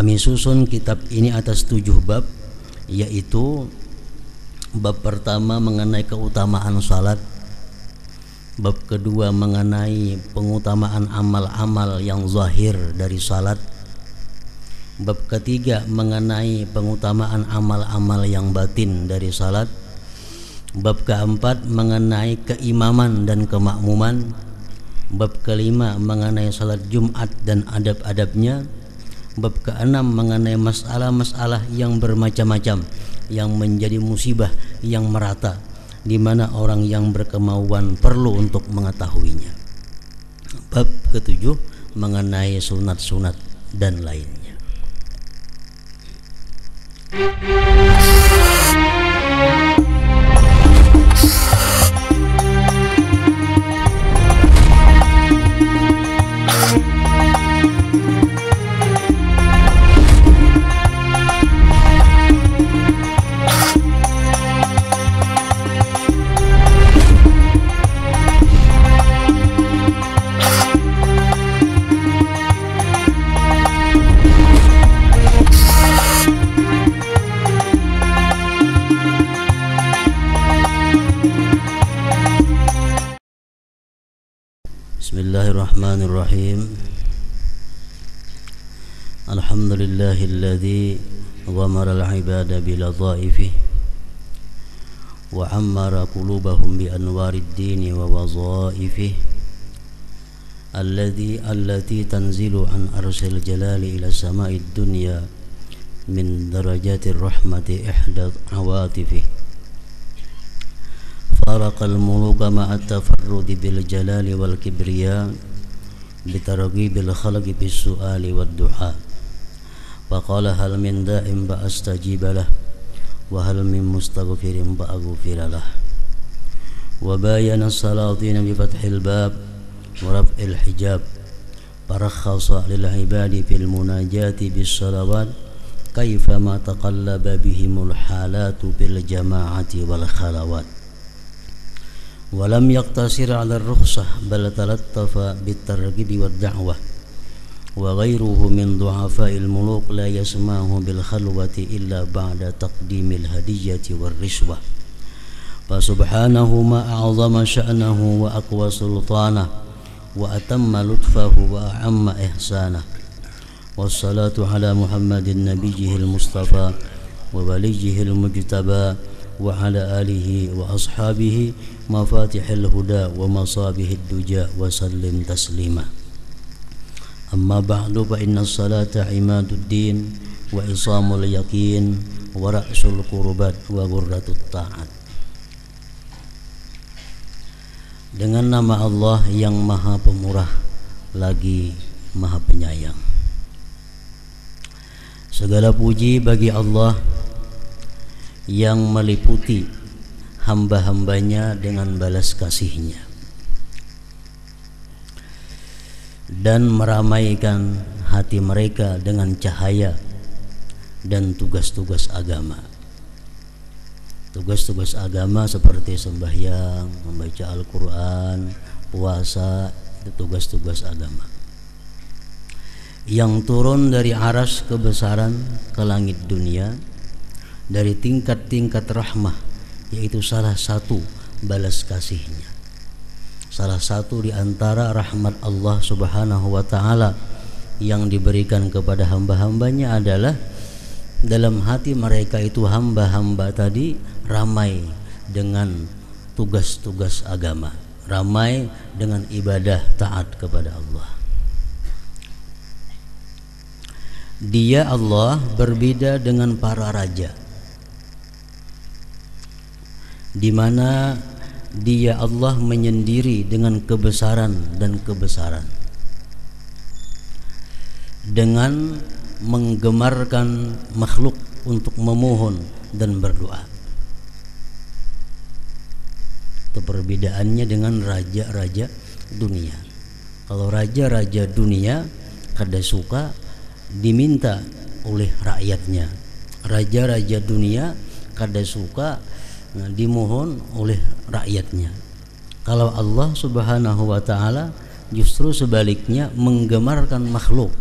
Kami susun kitab ini atas 7 bab, yaitu bab pertama mengenai keutamaan salat, bab kedua mengenai pengutamaan amal-amal yang zahir dari salat, bab ketiga mengenai pengutamaan amal-amal yang batin dari salat, bab keempat mengenai keimaman dan kemakmuman, bab kelima mengenai salat Jumat dan adab-adabnya, bab keenam mengenai masalah-masalah yang bermacam-macam yang menjadi musibah yang merata, di mana orang yang berkemauan perlu untuk mengetahuinya. Bab ketujuh mengenai sunat-sunat dan lainnya. Bismillahirrahmanirrahim. Alhamdulillahilladzi ghamara al-ibada biladhaifihi wa ammara qulubahum bi anwarid dini wa wadhaifihi allati tanzilu an arsil jalali ila sama'id dunya min darajatir rahmati ihda awatifihi فارق الملوك مع التفرد بالجلال والكبرياء بترغيب الخلق بالسؤال والدعاء وقال هل من داع فأستجيب له وهل من مستغفر فأغفر له وباين السلاطين بفتح الباب ورفع الحجاب فرخص للعباد في المناجاة بالصلوات كيفما تقلب بهم الحالات بالجماعة والخلوات ولم يقتصر على الرخصة بل تلطف بالترغيب والدعوة وغيره من ضعفاء الملوك لا يسمعه بالخلوة إلا بعد تقديم الهدية والرشوة فسبحانه ما أعظم شأنه وأقوى سلطانه وأتم لطفه وأعم إحسانه والصلاة على محمد نبيه المصطفى ووليه المجتبى وعلى آله وأصحابه مفاتح الهدى ومصابيح الدجى وسلم تسليما أما بعد فإن الصلاة عماد الدين وإصام اليقين ورأس القربات وغرة الطاعات. Dengan nama Allah yang Maha Pemurah lagi Maha Penyayang. Segala puji bagi Allah yang meliputi hamba-hambanya dengan balas kasih-Nya dan meramaikan hati mereka dengan cahaya dan tugas-tugas agama. Tugas-tugas agama seperti sembahyang, membaca Al-Quran, puasa, itu tugas-tugas agama yang turun dari aras kebesaran ke langit dunia, dari tingkat-tingkat rahmah, yaitu salah satu balas kasih-Nya. Salah satu di antara rahmat Allah Subhanahu wa ta'ala yang diberikan kepada hamba-hambanya adalah dalam hati mereka itu hamba-hamba tadi ramai dengan tugas-tugas agama, ramai dengan ibadah taat kepada Allah. Dia Allah berbeda dengan para raja, di mana Dia Allah menyendiri dengan kebesaran dan kebesaran, dengan menggemarkan makhluk untuk memohon dan berdoa. Itu perbedaannya dengan raja-raja dunia. Kalau raja-raja dunia kada suka diminta oleh rakyatnya, raja-raja dunia kada suka dimohon oleh rakyatnya. Kalau Allah Subhanahu wa ta'ala justru sebaliknya menggemarkan makhluk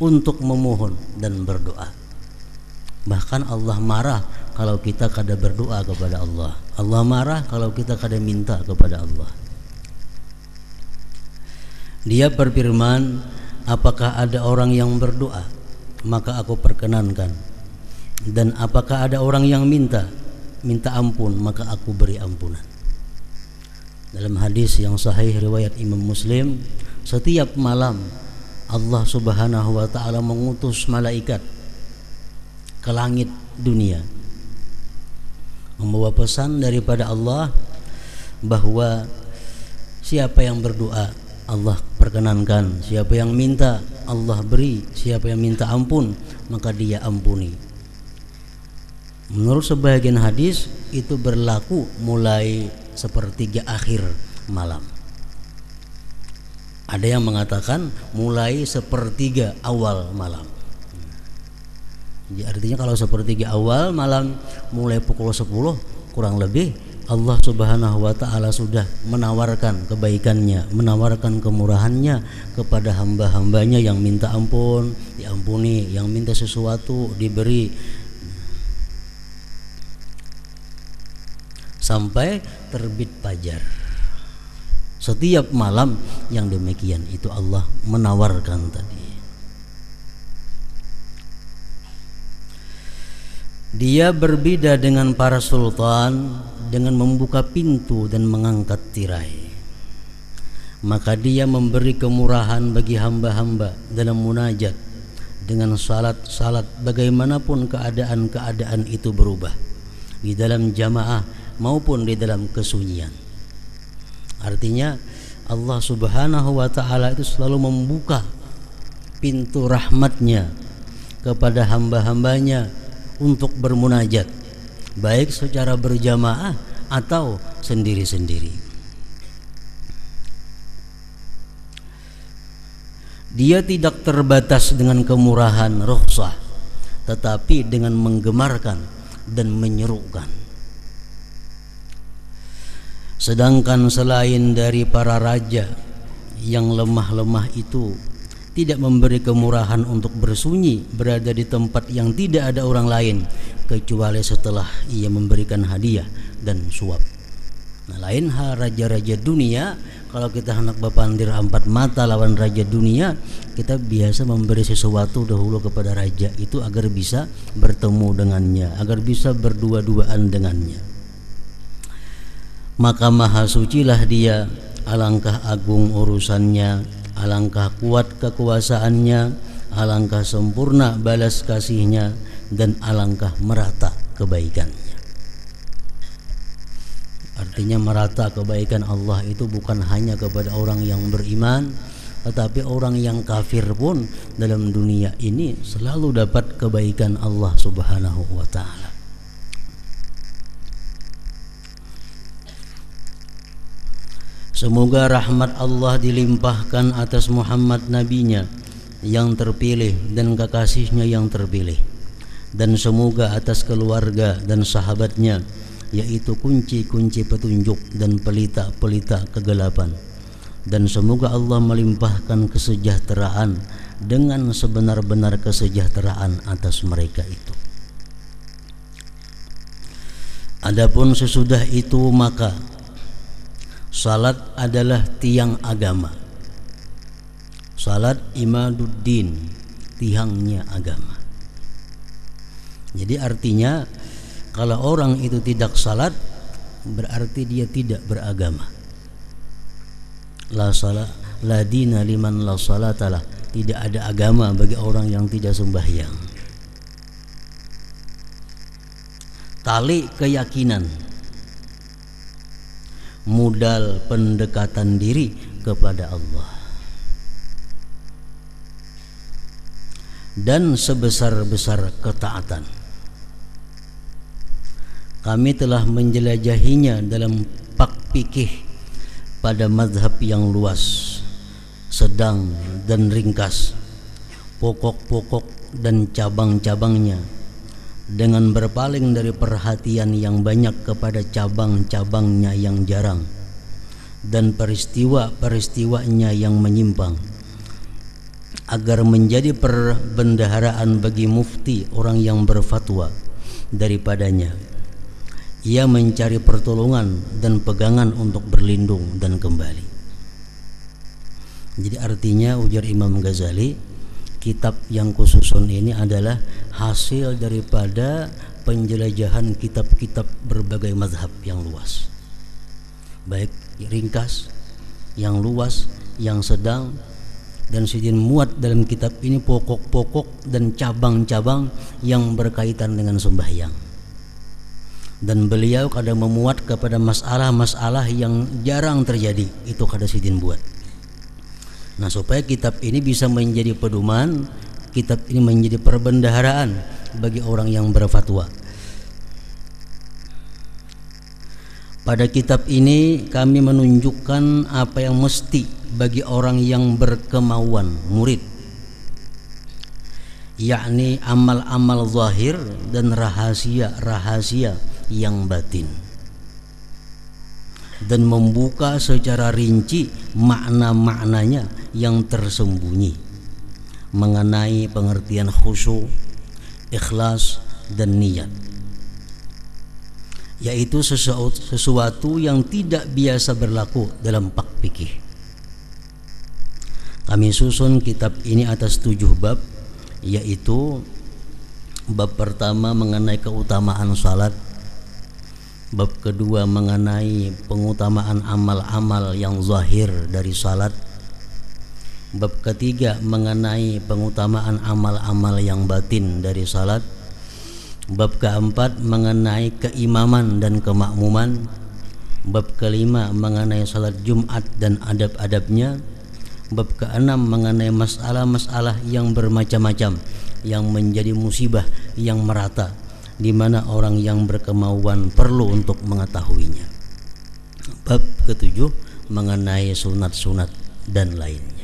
untuk memohon dan berdoa. Bahkan Allah marah kalau kita kada berdoa kepada Allah. Allah marah kalau kita kada minta kepada Allah. Dia berfirman, apakah ada orang yang berdoa, maka aku perkenankan. Dan apakah ada orang yang minta ampun, maka aku beri ampunan. Dalam hadis yang sahih riwayat Imam Muslim, setiap malam Allah Subhanahu wa taala mengutus malaikat ke langit dunia membawa pesan daripada Allah bahwa siapa yang berdoa Allah perkenankan, siapa yang minta Allah beri, siapa yang minta ampun maka Dia ampuni. Menurut sebagian hadis itu berlaku mulai sepertiga akhir malam. Ada yang mengatakan mulai sepertiga awal malam. Jadi artinya kalau sepertiga awal malam mulai pukul 10 kurang lebih Allah Subhanahu wa taala sudah menawarkan kebaikannya, menawarkan kemurahannya kepada hamba-hambanya yang minta ampun, diampuni, yang minta sesuatu diberi. Sampai terbit fajar. Setiap malam yang demikian itu Allah menawarkan tadi. Dia berbeda dengan para sultan dengan membuka pintu dan mengangkat tirai. Maka dia memberi kemurahan bagi hamba-hamba dalam munajat dengan salat bagaimanapun keadaan itu berubah, di dalam jamaah maupun di dalam kesunyian. Artinya Allah Subhanahu wa taala itu selalu membuka pintu rahmatnya kepada hamba-hambanya untuk bermunajat, baik secara berjamaah atau sendiri-sendiri. Dia tidak terbatas dengan kemurahan rukhsah, tetapi dengan menggemarkan dan menyerukan. Sedangkan selain dari para raja yang lemah-lemah itu tidak memberi kemurahan untuk bersunyi berada di tempat yang tidak ada orang lain kecuali setelah ia memberikan hadiah dan suap. Nah, lain hal raja-raja dunia, kalau kita hendak berpandir empat mata lawan raja dunia, kita biasa memberi sesuatu dahulu kepada raja itu agar bisa bertemu dengannya, agar bisa berdua-duaan dengannya. Maka maha sucilah dia, alangkah agung urusannya, alangkah kuat kekuasaannya, alangkah sempurna balas kasihnya, dan alangkah merata kebaikannya. Artinya merata kebaikan Allah itu bukan hanya kepada orang yang beriman, tetapi orang yang kafir pun dalam dunia ini selalu dapat kebaikan Allah Subhanahu wa ta'ala. Semoga rahmat Allah dilimpahkan atas Muhammad nabinya yang terpilih dan kekasihnya yang terpilih, dan semoga atas keluarga dan sahabatnya, yaitu kunci-kunci petunjuk dan pelita-pelita kegelapan. Dan semoga Allah melimpahkan kesejahteraan dengan sebenar-benar kesejahteraan atas mereka itu. Adapun sesudah itu maka salat adalah tiang agama. Salat imaduddin, tiangnya agama. Jadi artinya kalau orang itu tidak salat berarti dia tidak beragama. La salat la dina liman la salatalah. Tidak ada agama bagi orang yang tidak sembahyang. Tali keyakinan, modal pendekatan diri kepada Allah, dan sebesar-besar ketaatan. Kami telah menjelajahinya dalam pak fikih pada mazhab yang luas, sedang dan ringkas, pokok-pokok dan cabang-cabangnya, dengan berpaling dari perhatian yang banyak kepada cabang-cabangnya yang jarang dan peristiwa-peristiwanya yang menyimpang, agar menjadi perbendaharaan bagi mufti orang yang berfatwa daripadanya. Ia mencari pertolongan dan pegangan untuk berlindung dan kembali. Jadi artinya, ujar Imam Ghazali, kitab yang kususun ini adalah hasil daripada penjelajahan kitab-kitab berbagai mazhab yang luas, baik ringkas, yang luas, yang sedang, dan Sidin muat dalam kitab ini pokok-pokok dan cabang-cabang yang berkaitan dengan sembahyang. Dan beliau kadang memuat kepada masalah-masalah yang jarang terjadi, itu kada Sidin buat. Nah, supaya kitab ini bisa menjadi pedoman, kitab ini menjadi perbendaharaan bagi orang yang berfatwa. Pada kitab ini kami menunjukkan apa yang mesti bagi orang yang berkemauan murid, yakni amal-amal zahir dan rahasia-rahasia yang batin, dan membuka secara rinci makna-maknanya yang tersembunyi mengenai pengertian khusyuk, ikhlas, dan niat, yaitu sesuatu yang tidak biasa berlaku dalam bab fikih. Kami susun kitab ini atas 7 bab, yaitu bab pertama mengenai keutamaan salat, bab kedua mengenai pengutamaan amal-amal yang zahir dari salat, bab ketiga mengenai pengutamaan amal-amal yang batin dari salat, bab keempat mengenai keimaman dan kemakmuman, bab kelima mengenai salat Jumat dan adab-adabnya, bab keenam mengenai masalah-masalah yang bermacam-macam yang menjadi musibah yang merata, di mana orang yang berkemauan perlu untuk mengetahuinya. Bab ketujuh mengenai sunat-sunat dan lainnya.